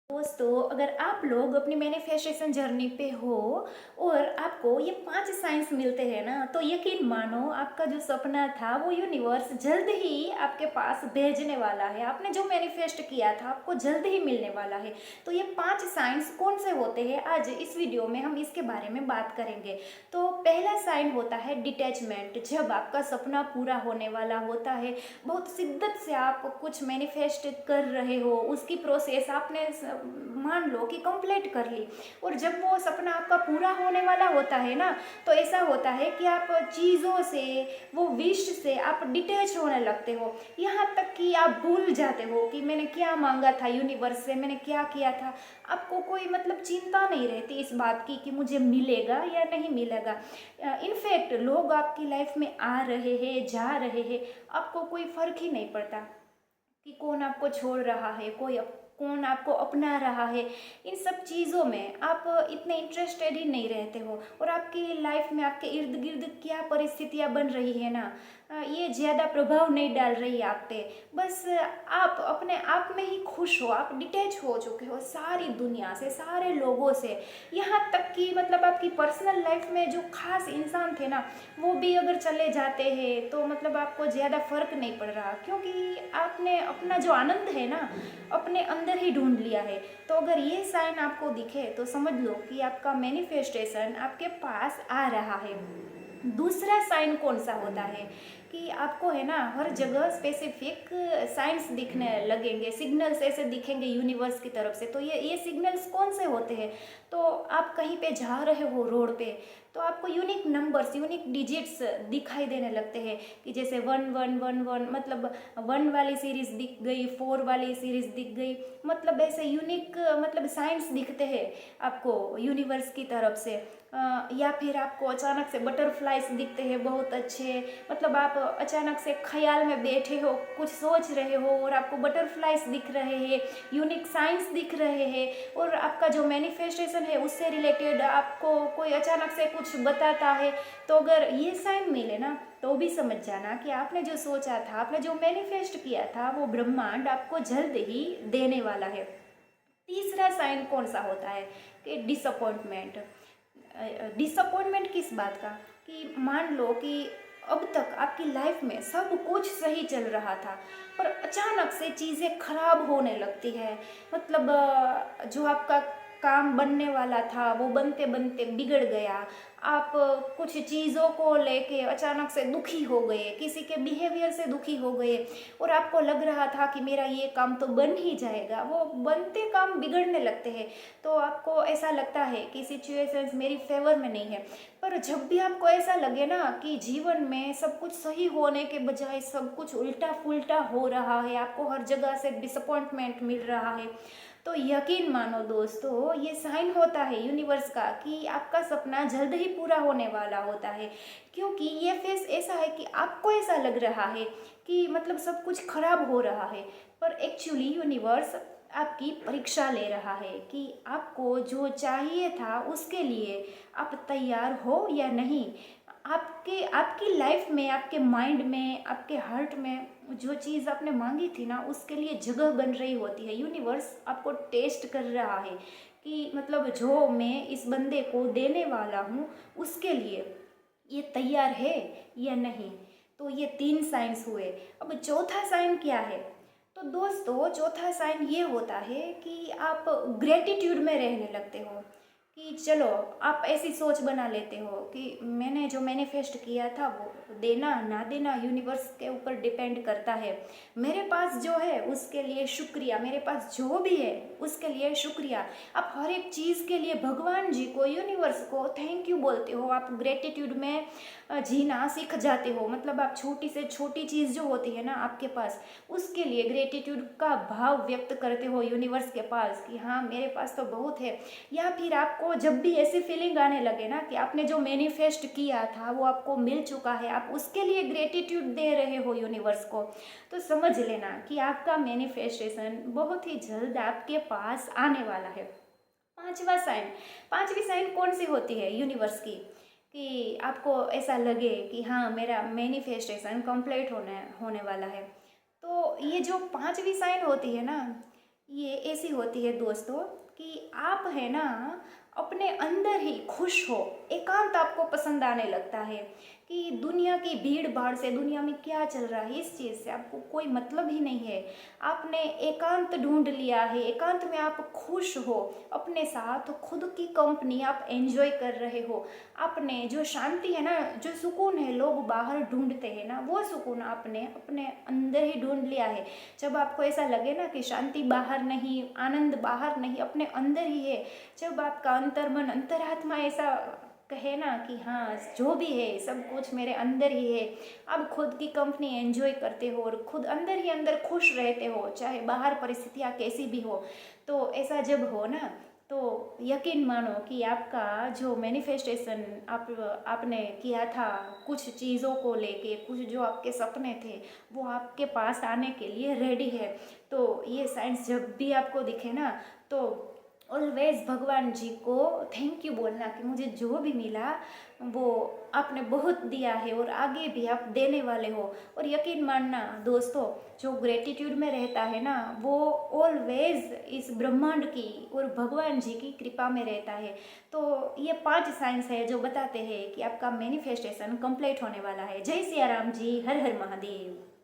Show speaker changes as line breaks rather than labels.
दोस्तों, अगर आप लोग अपनी मैनिफेस्टेशन जर्नी पे हो और आपको ये 5 साइंस मिलते हैं ना, तो यकीन मानो आपका जो सपना था वो यूनिवर्स जल्द ही आपके पास भेजने वाला है। आपने जो मैनिफेस्ट किया था आपको जल्द ही मिलने वाला है। तो ये 5 साइंस कौन से होते हैं, आज इस वीडियो में हम इसके बारे में बात करेंगे। तो पहला साइन होता है डिटैचमेंट। जब आपका सपना पूरा होने वाला होता है, बहुत शिद्दत से आप कुछ मैनिफेस्ट कर रहे हो, उसकी प्रोसेस आपने मान लो कि कंप्लीट कर ली, और जब वो सपना आपका पूरा होने वाला होता है ना, तो ऐसा होता है कि आप चीज़ों से, वो विश से आप डिटैच होने लगते हो। यहाँ तक कि आप भूल जाते हो कि मैंने क्या मांगा था यूनिवर्स से, मैंने क्या किया था। आपको कोई मतलब चिंता नहीं रहती इस बात की कि मुझे मिलेगा या नहीं मिलेगा। इनफैक्ट लोग आपकी लाइफ में आ रहे हैं, जा रहे हैं, आपको कोई फर्क ही नहीं पड़ता कि कौन आपको छोड़ रहा है, कौन आपको अपना रहा है। इन सब चीज़ों में आप इतने इंटरेस्टेड ही नहीं रहते हो, और आपकी लाइफ में आपके इर्द गिर्द क्या परिस्थितियाँ बन रही है ना, ये ज़्यादा प्रभाव नहीं डाल रही है आप पे। बस आप अपने आप में ही खुश हो, आप डिटैच हो चुके हो सारी दुनिया से, सारे लोगों से। यहाँ तक कि मतलब आपकी पर्सनल लाइफ में जो खास इंसान थे ना, वो भी अगर चले जाते हैं तो मतलब आपको ज़्यादा फर्क नहीं पड़ रहा, क्योंकि आपने अपना जो आनंद है ना अपने अंदर ही ढूंढ लिया है। तो अगर ये साइन आपको दिखे तो समझ लो कि आपका मैनिफेस्टेशन आपके पास आ रहा है। दूसरा साइन कौन सा होता है कि आपको है ना हर जगह स्पेसिफिक साइंस दिखने लगेंगे, सिग्नल्स ऐसे दिखेंगे यूनिवर्स की तरफ से। तो ये सिग्नल्स कौन से होते हैं, तो आप कहीं पे जा रहे हो रोड पे, तो आपको यूनिक नंबर्स, यूनिक डिजिट्स दिखाई देने लगते हैं कि जैसे 1111, मतलब 1 वाली सीरीज दिख गई, 4 वाली सीरीज दिख गई। मतलब ऐसे यूनिक मतलब साइंस दिखते हैं आपको यूनिवर्स की तरफ से। या फिर आपको अचानक से बटरफ्लाइज दिखते हैं बहुत अच्छे, मतलब आप अचानक से ख्याल में बैठे हो, कुछ सोच रहे हो और आपको बटरफ्लाइज दिख रहे हैं, यूनिक साइंस दिख रहे हैं। और आपका जो मैनिफेस्टेशन है उससे रिलेटेड आपको कोई अचानक से कुछ बताता है। तो अगर ये साइन मिले ना, तो भी समझ जाना कि आपने जो सोचा था, आपने जो मैनिफेस्ट किया था, वो ब्रह्मांड आपको जल्द ही देने वाला है। तीसरा साइन कौन सा होता है कि डिसअपॉइंटमेंट। डिसअपॉइंटमेंट किस बात का, कि मान लो कि अब तक आपकी लाइफ में सब कुछ सही चल रहा था, पर अचानक से चीज़ें खराब होने लगती है। मतलब जो आपका काम बनने वाला था वो बनते बनते बिगड़ गया। आप कुछ चीज़ों को लेके अचानक से दुखी हो गए, किसी के बिहेवियर से दुखी हो गए, और आपको लग रहा था कि मेरा ये काम तो बन ही जाएगा, वो बनते काम बिगड़ने लगते हैं। तो आपको ऐसा लगता है कि सिचुएशंस मेरी फेवर में नहीं है। पर जब भी आपको ऐसा लगे ना कि जीवन में सब कुछ सही होने के बजाय सब कुछ उल्टा पुल्टा हो रहा है, आपको हर जगह से डिसअपॉइंटमेंट मिल रहा है, तो यकीन मानो दोस्तों, ये साइन होता है यूनिवर्स का कि आपका सपना जल्द ही पूरा होने वाला होता है। क्योंकि ये फेस ऐसा है कि आपको ऐसा लग रहा है कि मतलब सब कुछ खराब हो रहा है, पर एक्चुअली यूनिवर्स आपकी परीक्षा ले रहा है कि आपको जो चाहिए था उसके लिए आप तैयार हो या नहीं। आपकी लाइफ में, आपके माइंड में, आपके हार्ट में जो चीज़ आपने मांगी थी ना, उसके लिए जगह बन रही होती है। यूनिवर्स आपको टेस्ट कर रहा है कि मतलब जो मैं इस बंदे को देने वाला हूँ उसके लिए ये तैयार है या नहीं। तो ये 3 साइंस हुए। अब चौथा साइन क्या है, तो दोस्तों चौथा साइन ये होता है कि आप ग्रेटिट्यूड में रहने लगते हो। कि चलो आप ऐसी सोच बना लेते हो कि मैंने जो मैनिफेस्ट किया था वो देना ना देना यूनिवर्स के ऊपर डिपेंड करता है। मेरे पास जो है उसके लिए शुक्रिया, मेरे पास जो भी है उसके लिए शुक्रिया। आप हर एक चीज़ के लिए भगवान जी को, यूनिवर्स को थैंक यू बोलते हो। आप ग्रेटिट्यूड में जीना सीख जाते हो। मतलब आप छोटी से छोटी चीज़ जो होती है ना आपके पास, उसके लिए ग्रेटिट्यूड का भाव व्यक्त करते हो यूनिवर्स के पास कि हाँ मेरे पास तो बहुत है। या फिर आपको जब भी ऐसी फीलिंग आने लगे ना कि आपने जो मैनिफेस्ट किया था वो आपको मिल चुका है, आप उसके लिए ग्रेटिट्यूड दे रहे हो यूनिवर्स को, तो समझ लेना कि आपका मैनिफेस्टेशन बहुत ही जल्द आपके पास आने वाला है। पांचवा साइन, पांचवी साइन कौन सी होती है यूनिवर्स की, कि आपको ऐसा लगे कि हाँ मेरा मैनिफेस्टेशन कंप्लीट होने होने वाला है। तो ये जो पांचवी साइन होती है ना, ये ऐसी होती है दोस्तों कि आप है ना अपने अंदर ही खुश हो, एकांत आपको पसंद आने लगता है कि दुनिया की भीड़ भाड़ से, दुनिया में क्या चल रहा है इस चीज़ से आपको कोई मतलब ही नहीं है। आपने एकांत ढूंढ लिया है, एकांत में आप खुश हो, अपने साथ खुद की कंपनी आप एंजॉय कर रहे हो। आपने जो शांति है ना, जो सुकून है लोग बाहर ढूंढते हैं ना, वो सुकून आपने अपने अंदर ही ढूंढ लिया है। जब आपको ऐसा लगे ना कि शांति बाहर नहीं, आनंद बाहर नहीं, अपने अंदर ही है, जब आपका अंतर्मन अंतरात्मा ऐसा कहे ना कि हाँ जो भी है सब कुछ मेरे अंदर ही है, आप खुद की कंपनी एंजॉय करते हो और खुद अंदर ही अंदर खुश रहते हो, चाहे बाहर परिस्थितियाँ कैसी भी हो। तो ऐसा जब हो ना, तो यकीन मानो कि आपका जो मैनिफेस्टेशन आपने किया था कुछ चीज़ों को लेके, कुछ जो आपके सपने थे वो आपके पास आने के लिए रेडी है। तो ये साइंस जब भी आपको दिखे ना, तो ऑलवेज भगवान जी को थैंक यू बोलना कि मुझे जो भी मिला वो आपने बहुत दिया है और आगे भी आप देने वाले हो। और यकीन मानना दोस्तों, जो ग्रेटिट्यूड में रहता है ना वो ऑलवेज इस ब्रह्मांड की और भगवान जी की कृपा में रहता है। तो ये 5 साइंस है जो बताते हैं कि आपका मैनिफेस्टेशन कंप्लीट होने वाला है। जय सिया राम जी, हर हर महादेव।